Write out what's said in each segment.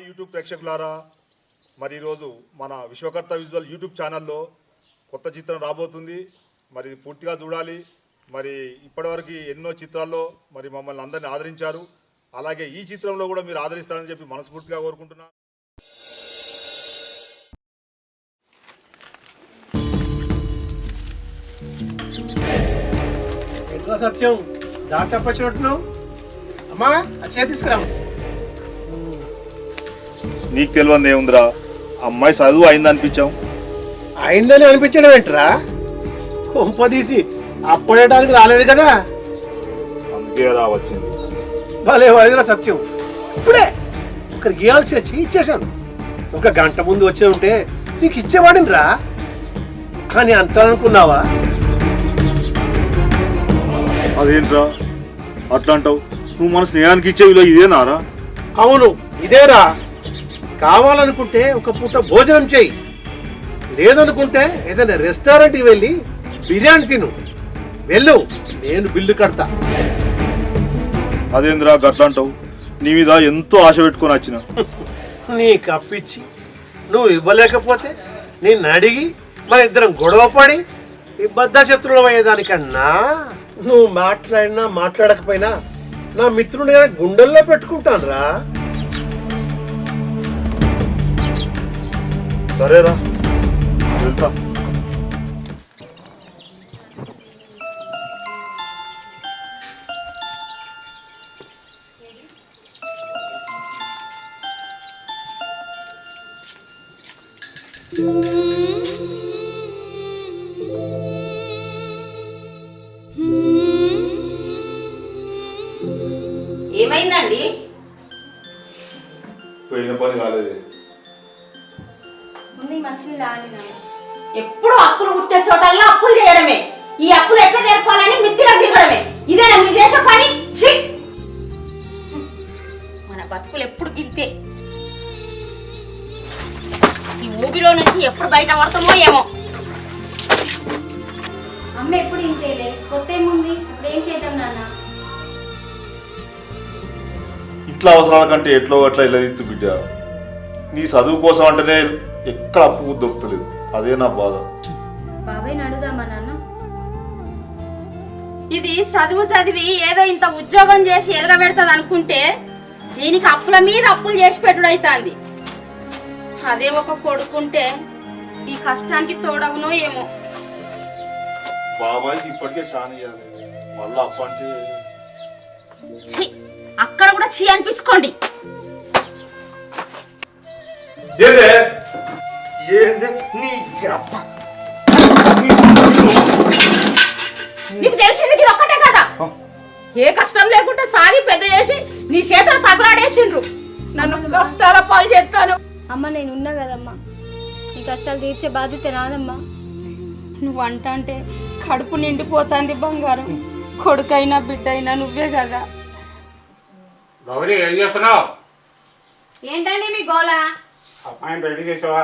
YouTube ప్రేక్షకులారా, మరి ఈరోజు మన విశ్వకర్త విజువల్ యూట్యూబ్ ఛానల్లో కొత్త చిత్రం రాబోతుంది. మరి పూర్తిగా చూడాలి. మరి ఇప్పటివరకు ఎన్నో చిత్రాల్లో మరి మమ్మల్ని అందరినీ ఆదరించారు. అలాగే ఈ చిత్రంలో కూడా మీరు ఆదరిస్తారని చెప్పి మనస్ఫూర్తిగా కోరుకుంటున్నాను. సత్యం దారి తప్పచ్చినట్టున్నావు. అమ్మా అచ్చే తీసుకురా. నీకు తెలియదు ఏముందిరా, అమ్మాయి చదువు అయింది అనిపించాం. అయిందని అనిపించడం ఏంట్రా? కొంపదీసి అప్పుడేటానికి రాలేదు కదా, అందుకే రావచ్చింది. భలే వాడిదిరా సత్యం. ఇప్పుడే ఒకరికి ఇవ్వాల్సి వచ్చి ఇచ్చేశాను. ఒక గంట ముందు వచ్చే ఉంటే నీకు ఇచ్చేవాడిని రా అని అంటానుకున్నావా? అదేంట్రా అట్లా అంటావు? నువ్వు మన స్నేహానికి ఇచ్చే విలువ ఇదేనారా? అవును ఇదేరా. కావాలనుకుంటే ఒక పూట భోజనం చేయి, లేదనుకుంటే ఏదైనా రెస్టారెంట్కి వెళ్ళి బిర్యానీ తిను. వెళ్ళు, నేను బిల్లు కడతా. అదేంద్రా గట్లా అంటావు? నీ మీద ఎంతో ఆశ పెట్టుకొని వచ్చిన. నీకు అప్పిచ్చి నువ్వు ఇవ్వలేకపోతే నిన్ను అడిగి మన ఇద్దరం గొడవ పడి బద్ద శత్రువులు అయ్యేదానికన్నా నువ్వు మాట్లాడినా మాట్లాడకపోయినా నా మిత్రుడిగా గుండెల్లో పెట్టుకుంటాను రా. సరేరా వెళ్తా. ఏమైందండి? పోయిన పని కాలేదే. ఎప్పుడు అప్పులు పుట్టే చోటల్లో అప్పులు చేయడమే. ఈ అప్పులు ఎట్లా తెరపాలని మిత్తిలో దిగడమే. ఇదేనా మీరు చేసే పని? మన బతుకులు ఎప్పుడు గిద్దే. ఈ ఊబిలో నుంచి ఎప్పుడు బయట పడతామో ఏమో. అమ్మ ఎప్పుడు ఇంతేలే, కొత్త ఏముంది? ఇప్పుడు ఏం చేద్దాం నాన్న? ఇంట్లో అవసరాల కంటే ఎట్లో అట్లా ఇలా ఇత్తు బిడ్డ. నీ చదువు కోసం అంటేనే ఎక్కడ అప్పు దొరుకుతలేదు. అదే నా బాధ. బాబాయ్ అడుగుదామా నాన్న? ఇది చదువు చదివి ఏదో ఇంత ఉద్యోగం చేసి ఎలగబెడతాది అనుకుంటే దీనికి అప్పుల మీద అప్పులు చేసి పెట్టుడు అవుతుంది. అదే ఒక కొడుకుంటే ఈ కష్టానికి తోడవునో ఏమో. బాబాయ్కి ఇప్పటికే చాలా ఇవ్వాలి, మళ్ళీ అప్పు అంటే అక్కడ కూడా చీ అనిపించుకోండి. నీకు తెలిసింది ఇది ఒక్కటే కదా. ఏ కష్టం లేకుండా సారి పెద్ద చేసి నీ చేతులు తగలాడేసిండ్రు. నన్ను కష్టాల పాలు చేస్తాను. అమ్మ నేను ఉన్నా కదమ్మా, నీ కష్టాలు తీర్చే బాధ్యత నాదమ్మా. నువ్వు అంట అంటే కడుపు నిండిపోతుంది బంగారం. కొడుకైనా బిడ్డైనా నువ్వే కదా. గౌరీ ఏం చేస్తున్నావు? ఏంటండి మీ గోలా? అమ్మాయిని రెడీ చేసావా?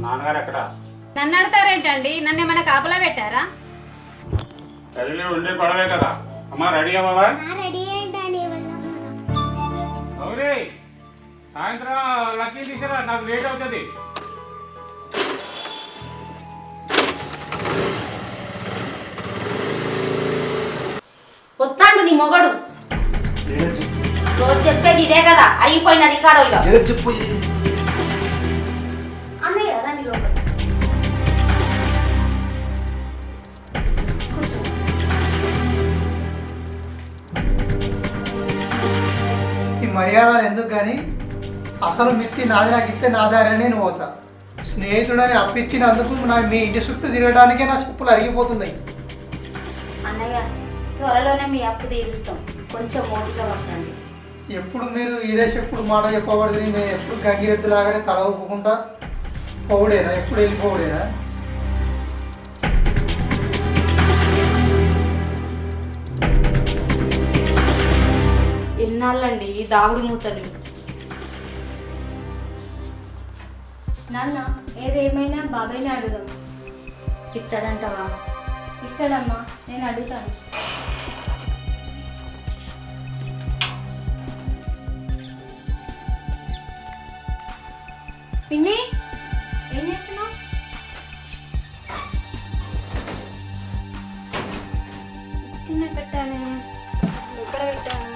నాన్నగారు ఎక్కడ? నన్ను అడతారేంటండి? నన్ను ఏమైనా కాపలా పెట్టారా? రెడీ ఉండే పడవే కదా. అమ్మా రెడీ అవ్వవా? గౌరీ సాయంత్రం లక్కీ తీసారా, నాకు లేట్ అవుతుంది. వస్తాడు నీ మొగడు. రోజు చెప్పేది ఇదే కదా, అయిపోయిన రికార్డులుగా. అన్నయ్య రండి లోపల. ఈ మర్యాదలు ఎందుకు కానీ అసలు మిత్తి నాది, నాకు ఇస్తే నాదారని నేను పోతా. స్నేహితుడని అప్పించినందుకు నాకు మీ ఇంటి చుట్టూ తిరగడానికే నా చెప్పులు అరిగిపోతున్నాయి. అన్నయ్య త్వరలోనే మీ అప్పు తీరుస్తాం, కొంచెం ఓపిక పట్టండి. ఎప్పుడు మీరు ఇదే చెప్పుడు మాట చెప్పకూడదు. మేము ఎప్పుడు గంగిరెద్దులాగానే తల ఊపుకుంటా పోవుడేనా? ఎప్పుడు వెళ్ళిపోవుడేనా? ఎన్నాళ్ళండి దాగుడు మూతలు. నాన్న ఏదేమైనా బాబాయ్ని అడుగుదాం. ఇస్తాడంటావా? ఇస్తాడమ్మా, నేను అడుగుతాను. పిన్ని ఏం చేస్తున్నావు? కింద పెట్టాను, ఎక్కడ పెట్టాను?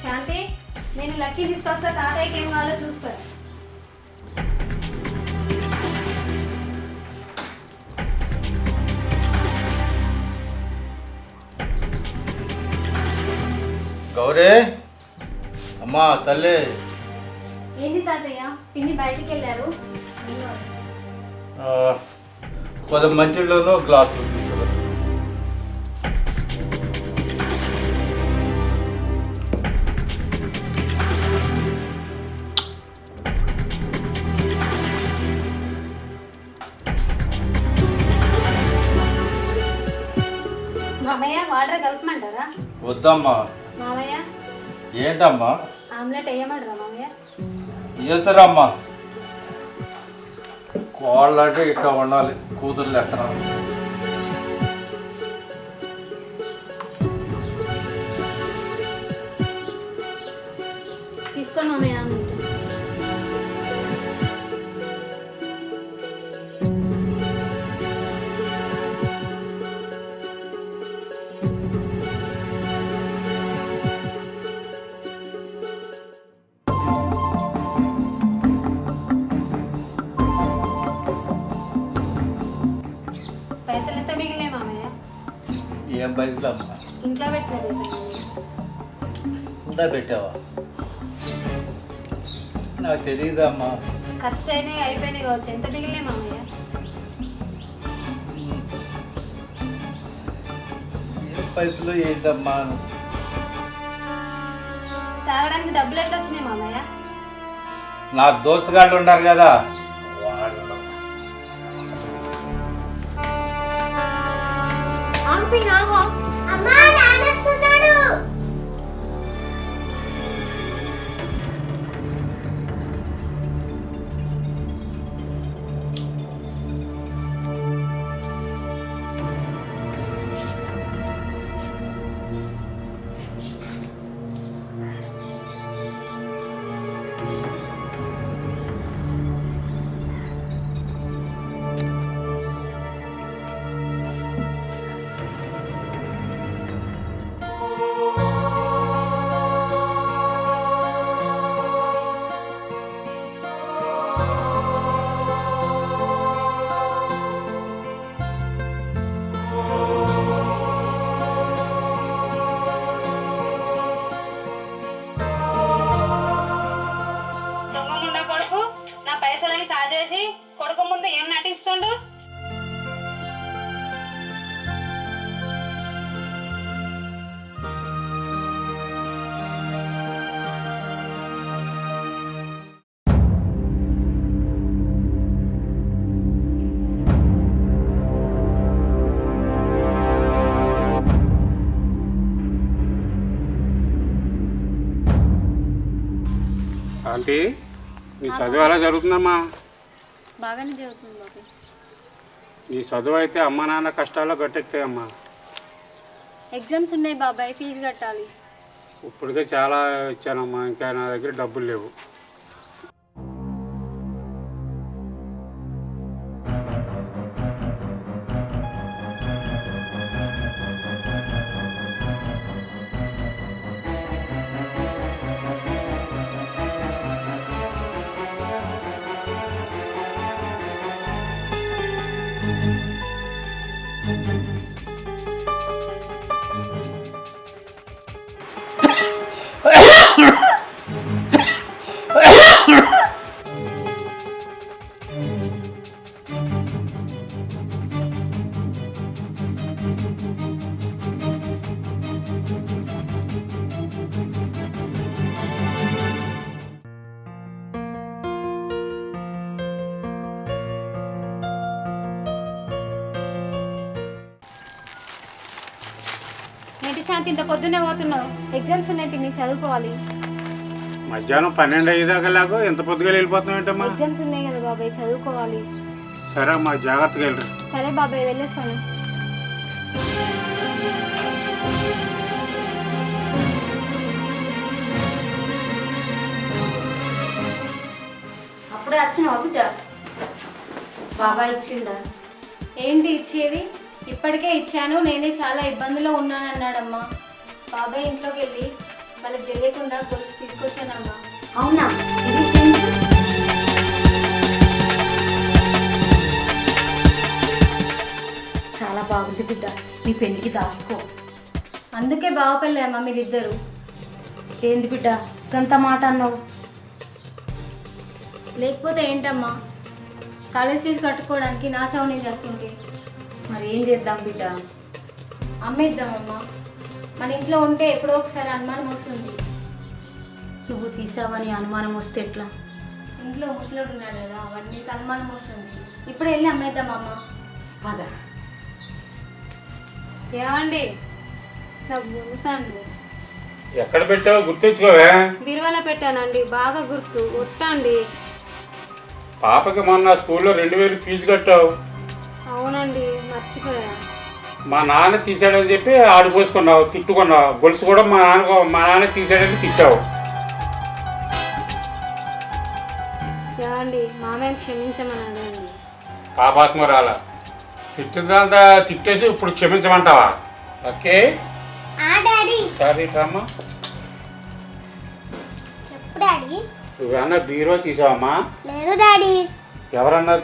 శాంతి, నేను లక్కీ తీసుకొస్తా, తాతయ్యకి ఏం కావాలో చూస్తాను. గౌరీ అమ్మా తల్లి, ఏంటి తాతయ్య, పిన్ని బయటికి వెళ్ళారు? కొద్ది మంచిలోనూ గ్లాసు తీసుకురా. మామయ్య వాటర్ కలపమంటారా? వద్దమ్మా. మామయ్య ఏంటమ్మా? ఆమ్లెట్ వేయమంటారా మామయ్య? వేసరమ్మా, కోళ్ళు అంటే ఇట్లా ఉండాలి, కూతురు లెక్కన. తీసుకోండి మామయ్య ఆమ్లెట్. పైసలు ఎంత మిగిలినాయి మామయ్య? ఏం పైసలు అమ్మా? ఇంట్లో పెట్టిన పైసలు. ఉందా పెట్టావా? నాకు తెలియదమ్మా. ఖర్చు అయినాయి, అయిపోయినాయి కావచ్చు. ఎంత మిగిలినాయి మామయ్య? ఏం పైసలు ఏంటమ్మా? తాగడానికి డబ్బులు ఎట్లా వచ్చినాయి మామయ్య? నా దోస్తుగాళ్ళు ఉన్నారు కదా వాళ్ళు. అమ్మా నాన్నొస్తున్నాడు. కాజేసి కొడుకు ముందు ఏం నటిస్తుండు? శాంతి, నీ చదువు ఎలా జరుగుతుందమ్మా? బాగానే చదువుతుంది బాబు. నీ చదువు అయితే అమ్మ నాన్న కష్టాల్లో గట్టెక్తాయమ్మా. ఎగ్జామ్స్ ఉన్నాయి బాబాయ్, ఫీజు కట్టాలి. ఇప్పటికే చాలా ఇచ్చానమ్మా, ఇంకా నా దగ్గర డబ్బులు లేవు. శాంతి ఇంత పొద్దున్నే పోతున్నావు? ఎగ్జామ్స్ ఉన్నాయి పిన్ని, చదువుకోవాలి. మధ్యాహ్నం 12 అయ్యేదాకా లాగో ఎంత పొద్దుగా వెళ్ళిపోతున్నావు ఏంటమ్మా? ఎగ్జామ్స్ ఉన్నాయి కదా బాబాయ్, చదువుకోవాలి. సరే అమ్మా, జాగ్రత్తగా వెళ్ళరు. సరే బాబాయ్, వెళ్ళేస్తాను. అప్పుడే వచ్చినావా బిడ్డ? బాబాయ్ ఇచ్చిండా? ఏంటి ఇచ్చేది? ఇప్పటికే ఇచ్చాను, నేనే చాలా ఇబ్బందిలో ఉన్నాను అన్నాడమ్మా. బాబాయ్ ఇంట్లోకి వెళ్ళి వాళ్ళకి తెలియకుండా గొలుసు తీసుకొచ్చానమ్మా. అవునా? ఇది చేయించు. చాలా బాగుంది బిడ్డ, నీ పెళ్లికి దాసుకో. అందుకే బావ పెళ్ళి అమ్మా మీరిద్దరు. ఏంది బిడ్డ గంత మాట అన్నావు? లేకపోతే ఏంటమ్మా, కాలేజ్ ఫీజు కట్టుకోవడానికి నా చావు నేను చేస్తుంటే. మరి ఏం చేద్దాం బిడ్డ? అమ్మేద్దామమ్మా. మన ఇంట్లో ఉంటే ఎప్పుడో ఒకసారి అనుమానం వస్తుంది. నువ్వు తీసావని అనుమానం వస్తే ఎట్లా? ఇంట్లో ముసలోడు ఉన్నాడు కదా, వాడికి నీకు అనుమానం వస్తుంది. ఇప్పుడు వెళ్ళి అమ్మేద్దామమ్మా. పద. ఏమండి, నాకు గురుసండి. ఎక్కడ పెట్టావు గుర్తించుకోవే? బీరువాలో పెట్టానండి, బాగా గుర్తు. వట్టండి. పాపకి మొన్న స్కూల్లో 2000 ఫీజు కట్టావు. అవునండి, మర్చిపోయా. మా నాన్న తీసాడని చెప్పి ఆడిపోసుకున్నావు, తిట్టుకున్నావు. గొలుసు కూడా మా నాన్న తీసాడని తిట్టావు. ఏమండి, మామయ్యని క్షమించమనండి. పాపాత్మరాల తిట్టిందంతా తిట్టేసి ఇప్పుడు క్షమించమంటావా? ఓకే సరే అమ్మా. చెప్పు డాడీ. నువ్వేమన్నా బీరో తీసావమ్మా? లేదు డాడీ. ఎవరన్నా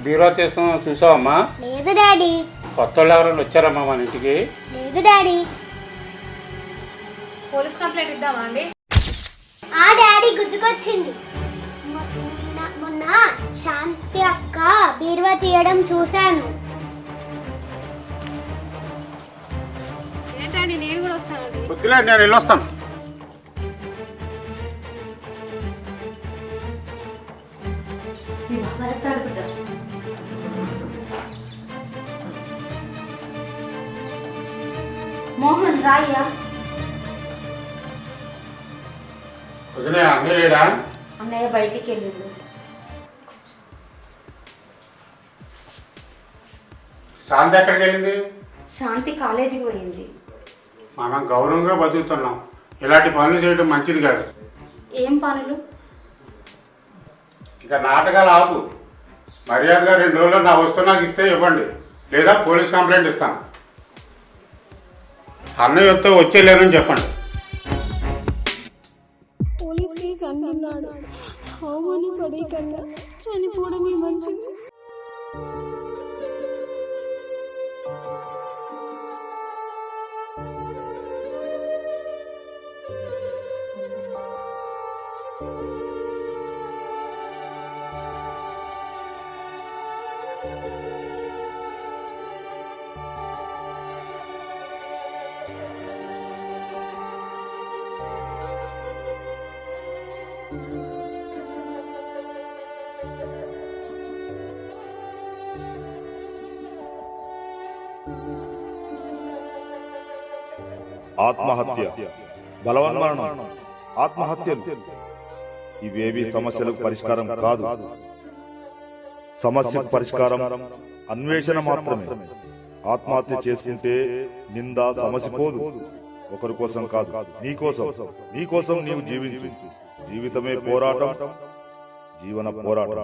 బీరో తీస్తాం చూసావమ్మా? లేదు డాడీ. కొత్త వాళ్ళు ఎవరైనా వచ్చారమ్మా మన ఇంటికి? లేదు డాడీ. పోలీస్ కంప్లైంట్ ఇద్దామా అండి? ఆ డాడీ, గుర్తుకొచ్చింది. మొన్న శాంతి అక్క బీరువా తీయడం చూశాను. ఏంటండి, నేను కూడా వస్తానండి. వద్దులే, నేను వెళ్ళొస్తాను. మీ బాబాయ్ వస్తాడు బిడ్డ. మోహన్ రాయ్యా. వదిలే, అన్నయ్య లేడా? అన్నయ్య బయటికి వెళ్ళిండు. శాంతి ఎక్కడికి వెళ్ళింది? శాంతి కాలేజీకి పోయింది. మనం గౌరవంగా బతుకుతున్నాం, ఇలాంటి పనులు చేయడం మంచిది కాదు. ఏం పనులు? ఇక నాటకాలు ఆపు. మర్యాదగా 2 రోజుల్లో నా వస్తువు నాకు ఇస్తే ఇవ్వండి, లేదా పోలీస్ కంప్లైంట్ ఇస్తాను. అన్నయ్య వస్తే వచ్చేలేనని చెప్పండి. పోలీస్ కేసు అంటున్నాడు. అవమానం పడే కన్నా చనిపోవడమే మంచిది. ఆత్మహత్య, బలవన్మరణం, ఆత్మహత్యలు ఇవేవి సమస్యలకు పరిష్కారం కాదు. సమస్యకు పరిష్కారం అన్వేషణ మాత్రమే. ఆత్మహత్య చేసుకుంటే నింద సమస్య పోదు. ఒకరి కోసం కాదు, నీకోసం నీవు జీవించు. జీవితమే పోరాటం, జీవన పోరాటం.